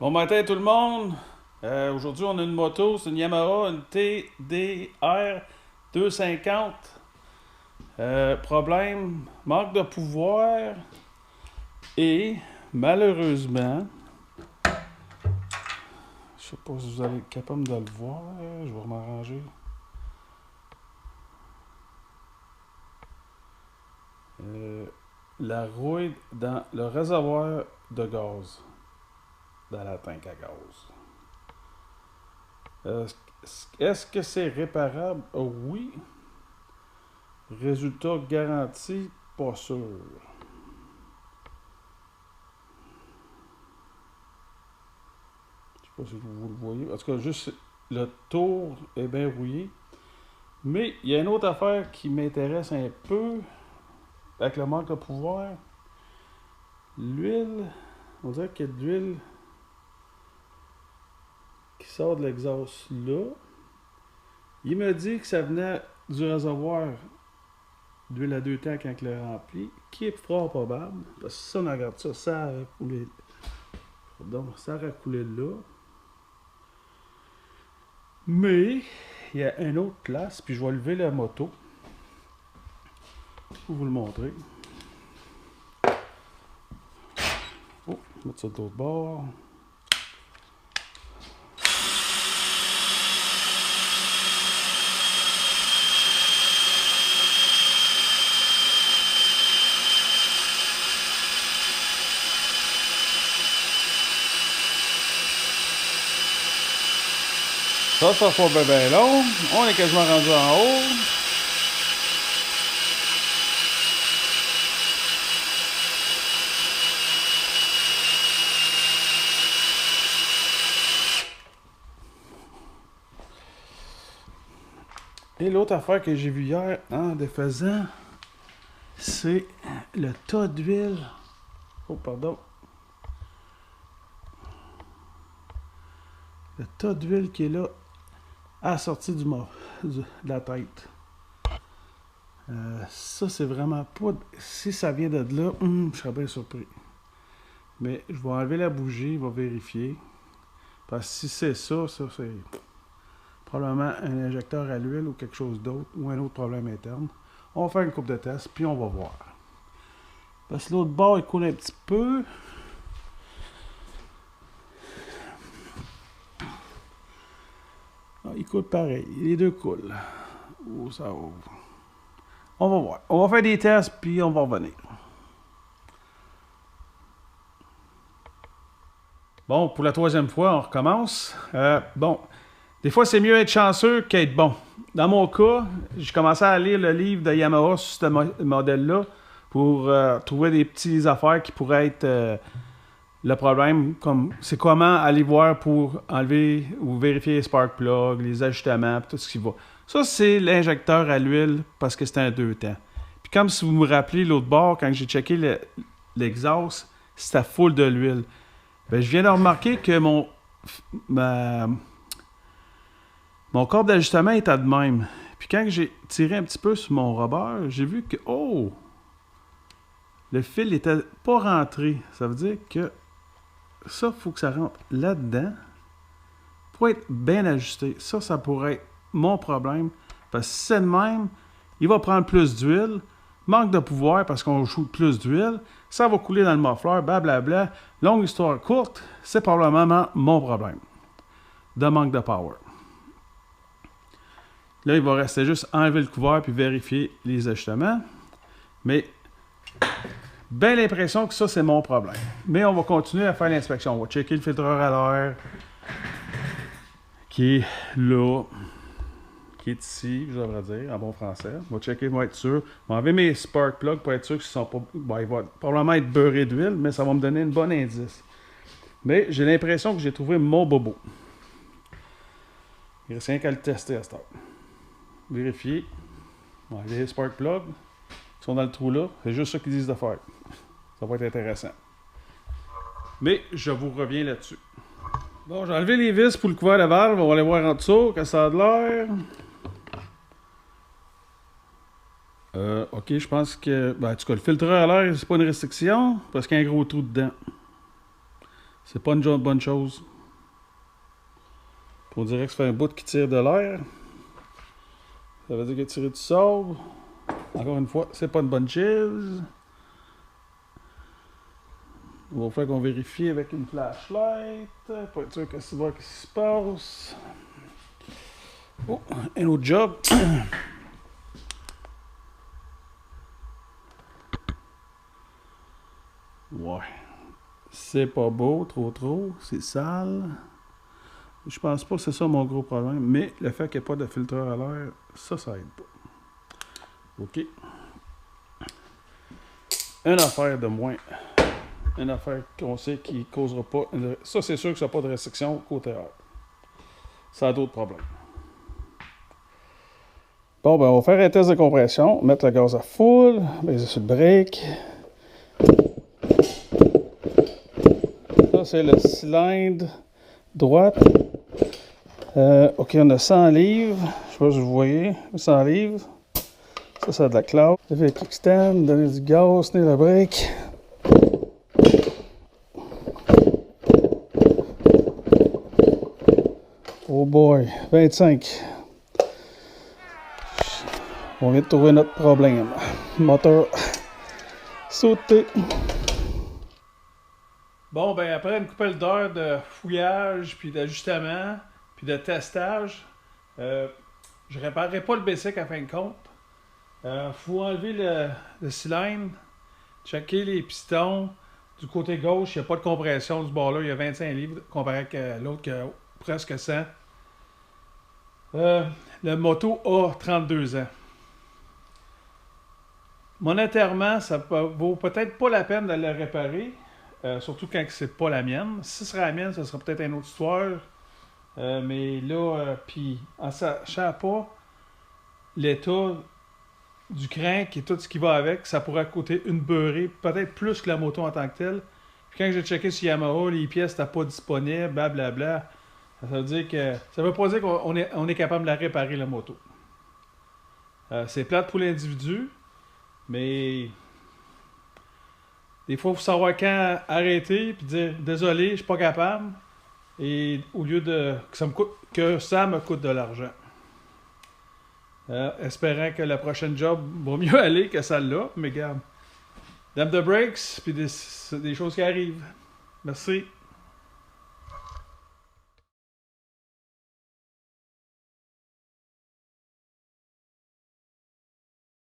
Bon matin tout le monde. Aujourd'hui on a une moto, c'est une Yamaha, une TDR 250. Problème, manque de pouvoir et malheureusement, je sais pas si vous allez être capable de le voir, je vais m'arranger. La rouille dans le réservoir de gaz, dans la tank à gaz. Est-ce que c'est réparable? Oh, oui. Résultat garanti, pas sûr. Je sais pas si vous le voyez. En tout cas, juste le tour est bien rouillé. Mais il y a une autre affaire qui m'intéresse un peu avec le manque de pouvoir. L'huile, on dirait qu'il y a de l'huile qui sort de l'exhaust là. Il me dit que ça venait du réservoir d'huile à deux temps quand il l'a rempli, qui est fort probable. Parce que ça, on regarde ça, ça a coulé. Donc, ça a coulé là. Mais, il y a une autre place, puis je vais lever la moto pour vous le montrer. Oh, je vais mettre ça de l'autre bord. Ça sera pas bien long. On est quasiment rendu en haut. Et l'autre affaire que j'ai vue hier en défaisant, c'est le tas d'huile. Oh, pardon. Le tas d'huile qui est là à la sortie de la tête. Ça, c'est vraiment pas. Si ça vient de là, je serais bien surpris. Mais je vais enlever la bougie, je vais vérifier. Parce que si c'est ça, c'est probablement un injecteur à l'huile ou quelque chose d'autre, ou un autre problème interne. On va faire une coupe de test, puis on va voir. Parce que l'autre bord, il coule un petit peu. Ah, il coule pareil. Les deux coulent. Oh, ça ouvre. On va voir. On va faire des tests, puis on va revenir. Bon, pour la troisième fois, on recommence. Bon, des fois, c'est mieux être chanceux qu'être bon. Dans mon cas, j'ai commencé à lire le livre de Yamaha sur ce modèle-là pour trouver des petites affaires qui pourraient être le problème. Comme c'est comment aller voir pour enlever ou vérifier les spark plugs, les ajustements, tout ce qui va. Ça, c'est l'injecteur à l'huile parce que c'est un deux temps. Puis comme si vous me rappelez l'autre bord, quand j'ai checké l'exhaust, c'était full de l'huile. Ben, je viens de remarquer que mon corps d'ajustement était de même. Puis quand j'ai tiré un petit peu sur mon rebord, j'ai vu que, oh, le fil n'était pas rentré. Ça veut dire que ça, il faut que ça rentre là-dedans pour être bien ajusté. Ça pourrait être mon problème. Parce que si c'est de même, il va prendre plus d'huile. Manque de pouvoir parce qu'on joue plus d'huile. Ça va couler dans le muffler, blablabla. Longue histoire courte, c'est probablement mon problème. De manque de power. Là, il va rester juste enlever le couvert puis vérifier les ajustements. Mais, bien l'impression que ça, c'est mon problème. Mais on va continuer à faire l'inspection. On va checker le filtreur à l'air qui est là, qui est ici, je devrais dire, en bon français. On va checker, on va être sûr. On va enlever mes spark plugs pour être sûr qu'ils sont pas. Bon, il va probablement être beurré d'huile, mais ça va me donner une bonne indice. Mais j'ai l'impression que j'ai trouvé mon bobo. Il reste rien qu'à le tester à cette heure. Vérifier. On va enlever les spark plugs qui sont dans le trou là. C'est juste ça qu'ils disent de faire. Ça va être intéressant. Mais je vous reviens là-dessus. Bon, j'ai enlevé les vis pour le couvert de valve. On va aller voir en dessous, que ça a de l'air. Ok, je pense que. Ben, en tout cas, le filtreur à l'air, c'est pas une restriction parce qu'il y a un gros trou dedans. C'est pas une bonne chose. On dirait que ça fait un bout qui tire de l'air. Ça veut dire qu'il a tiré du sable. Encore une fois, c'est pas une bonne chose. On va faire qu'on vérifie avec une flashlight. Pour être sûr que c'est voir ce qui se passe. Oh, un autre job. Ouais. C'est pas beau, trop. C'est sale. Je pense pas que c'est ça mon gros problème. Mais le fait qu'il n'y ait pas de filtreur à l'air, ça aide pas. OK. Une affaire de moins. Une affaire qu'on sait qui ne causera pas. Ça, c'est sûr que ça n'a pas de restriction côté air. Ça a d'autres problèmes. Bon, ben, on va faire un test de compression. Mettre le gaz à full. Baisser sur le break. Ça, c'est le cylindre droite. OK, on a 100 livres. Je sais pas si vous voyez. 100 livres. Ça a de la classe. Ça fait le kickstand, donner du gaz, tenir le break. Oh boy, 25. On vient de trouver notre problème. Moteur sauté. Bon, ben après une couple d'heures de fouillage, puis d'ajustement, puis de testage, je réparerai pas le bicycle à fin de compte. Faut enlever le cylindre, checker les pistons. Du côté gauche, il n'y a pas de compression. Du bord-là, il y a 25 livres, comparé à l'autre qui a presque 100. Le moto a 32 ans. Monétairement, ça vaut peut-être pas la peine de le réparer, surtout quand c'est pas la mienne. Si ce serait la mienne, ce serait peut-être une autre histoire. Mais là, puis en sachant pas l'état du crank et tout ce qui va avec, ça pourrait coûter une beurrée, peut-être plus que la moto en tant que telle. Puis quand j'ai checké sur Yamaha, les pièces n'étaient pas disponibles, blablabla. Ça veut pas dire qu'on est capable de la réparer, la moto. C'est plate pour l'individu, mais des fois, il faut savoir quand arrêter et dire désolé, je suis pas capable. Et au lieu que ça me coûte de l'argent. Espérant que la prochaine job va mieux aller que celle-là, mais regarde. Damn the brakes, puis des choses qui arrivent. Merci.